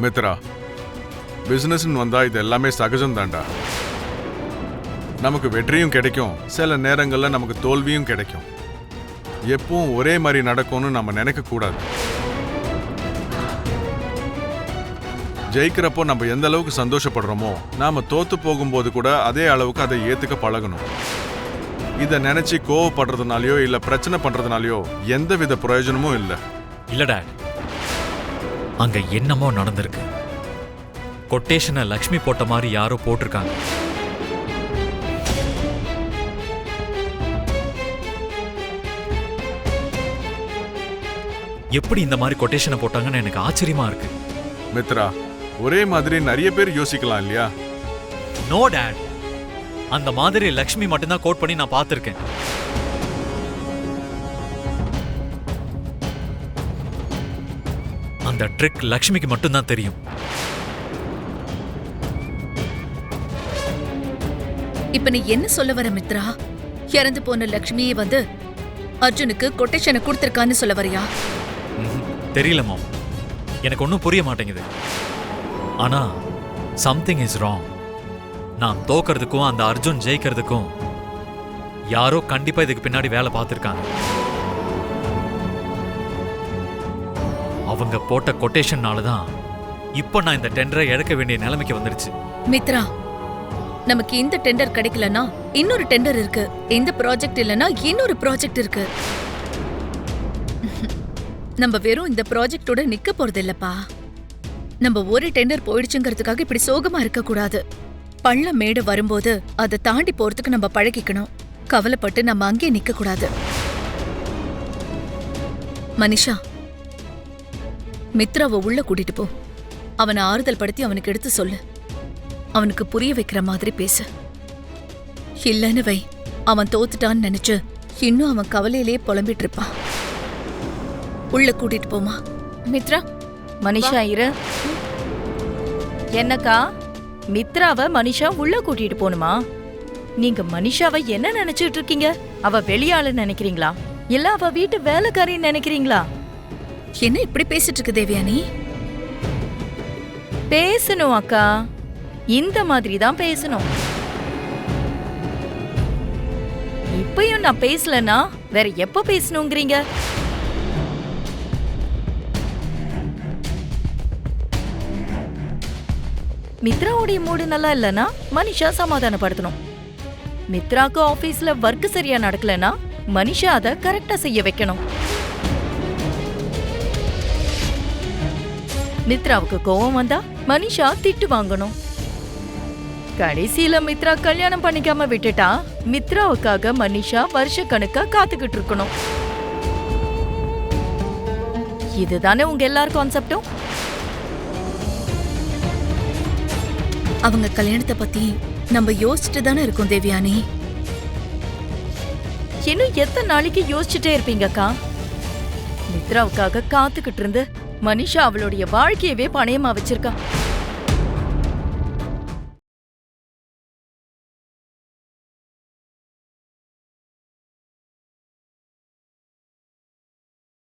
மித்ரா, பிசினஸ்ன்னு வந்தா இது எல்லாமே சகஜம் தான்டா. நமக்கு வெற்றியும் கிடைக்கும், சில நேரங்கள்ல நமக்கு தோல்வியும் கிடைக்கும். எப்பவும் ஒரே மாதிரி நடக்கும்னு நம்ம நினைக்க கூடாது. ஜெயிக்கிறப்போ நம்ம எந்த அளவுக்கு சந்தோஷப்படுறோமோ, நாம தோத்து போகும்போது கூட அதே அளவுக்கு அதை ஏத்துக்க பழகணும். இதை நினைச்சு கோவப்படுறதுனாலயோ இல்ல பிரச்சனை பண்றதுனாலயோ எந்தவித பிரயோஜனமும் இல்லை. இல்ல டாட், அங்க என்னமோ நடந்திருக்கு. கொட்டேஷனை லக்ஷ்மி போட்ட மாதிரி யாரோ போட்டிருக்காங்க. எப்படி இந்த மாதிரி கொட்டேஷனை போட்டாங்கன்னு எனக்கு ஆச்சரியமா இருக்கு. மித்ரா, ஒரே மாதிரி நிறைய பேர் யோசிக்கலாம் இல்லையா? நோ டாட், அந்த மாதிரி லக்ஷ்மி மட்டும்தான் கோட் பண்ணி நான் பார்த்திருக்கேன். அந்த ட்ரிக் லக்ஷ்மிக்கு மட்டும்தான் தெரியும். இப்ப நீ என்ன சொல்ல வர மித்ரா? இறந்து போன லக்ஷ்மியே வந்து அர்ஜுனுக்கு கொட்டேஷனை கொடுத்திருக்கான்னு சொல்ல வரியா? தெரியல மாம், எனக்கு ஒன்றும் புரிய மாட்டேங்குது. ஆனா சம்திங் இஸ் ராங். நான் தோக்கிறதுக்கும் அந்த அர்ஜுன் ஜெயிக்கிறதுக்கும் யாரோ கண்டிப்பா இதுக்கு பின்னாடி வேலை பார்த்திருக்காங்க. அவங்க போட்ட கொட்டேஷன்னால தான் இப்போ நான் இந்த டெண்டரை இழக்க வேண்டிய நிலைமைக்கு வந்துருச்சு. மித்ரா, நமக்கு இந்த டெண்டர் கிடைக்கலனா இன்னொரு டெண்டர் இருக்கு, இந்த ப்ராஜெக்ட் இல்லனா இன்னொரு ப்ராஜெக்ட் இருக்கு. நம்ம வெறும் இந்த ப்ராஜெக்டோட நிக்க போறது இல்லப்பா. நம்ம ஒரு டெண்டர் போயிடுச்சுங்கிறதுக்காக இப்படி சோகமா இருக்க கூடாது. பள்ள மேடு வரும்போது அதை தாண்டி போறதுக்கு நம்ம பழகிக்கணும். கவலைப்பட்டு நம்ம அங்கே நிக்க கூடாது. மனிஷா, மித்ராவை உள்ள கூட்டிட்டு போ. அவனை ஆறுதல் படுத்தி அவனுக்கு எடுத்து சொல்லு. அவனுக்கு புரிய வைக்கிற மாதிரி பேசு. இல்லன்னு வை, அவன் தோத்துட்டான்னு நினைச்சு இன்னும் அவன் கவலையிலேயே புலம்பிட்டு இருப்பான். உள்ள கூட்டிட்டு போமா. மித்ரா, மனிஷா இரு. என்னக்கா, மித்ராவை மனிஷா உள்ள கூட்டிட்டு போணுமா? நீங்க மனிஷாவை என்ன நினைச்சிட்டு இருக்கீங்க? அவ வெளியாளு நினைக்கிறீங்களா இல்ல அவ வீட்டு வேலைக்காரின்னு நினைக்கிறீங்களா? என்ன இப்படி பேசிட்டு இருக்கு தேவயானி? பேசணும் அக்கா, இந்த மாதிரி தான் பேசணும். இப்பயும் நான் பேசலன்னா வேற எப்ப பேசணுங்கிறீங்க? மித்ராவுடைய மூடு நல்லா இல்லனா மனிஷா சமாதானப்படுத்தணும். மித்ராக்கு ஆபீஸ்ல ஒர்க் சரியா நடக்கலனா மனிஷா அதை கரெக்டா செய்ய வைக்கணும். மித்ராவுக்கு கோவம் வந்தா மனிஷா திட்டு வாங்கணும். கடைசியில மித்ரா கல்யாணம் பண்ணிக்காம விட்டுட்டா மித்ராவுக்காக மனிஷா வருஷ கணக்கா காத்துக்கிட்டு இருக்கணும். இதுதானே உங்க எல்லார் கான்செப்டும்? அவங்க கல்யாணத்தை பத்தி நம்ம யோசிச்சுட்டு தானே இருக்கோம் தேவயானி. இன்னும் எத்தனை நாளைக்கு யோசிச்சுட்டே இருப்பீங்கக்கா? மித்ராவுக்காக காத்துக்கிட்டு இருந்து மனிஷா அவளுடைய வாழ்க்கையவே பணயமா வச்சிருக்கா.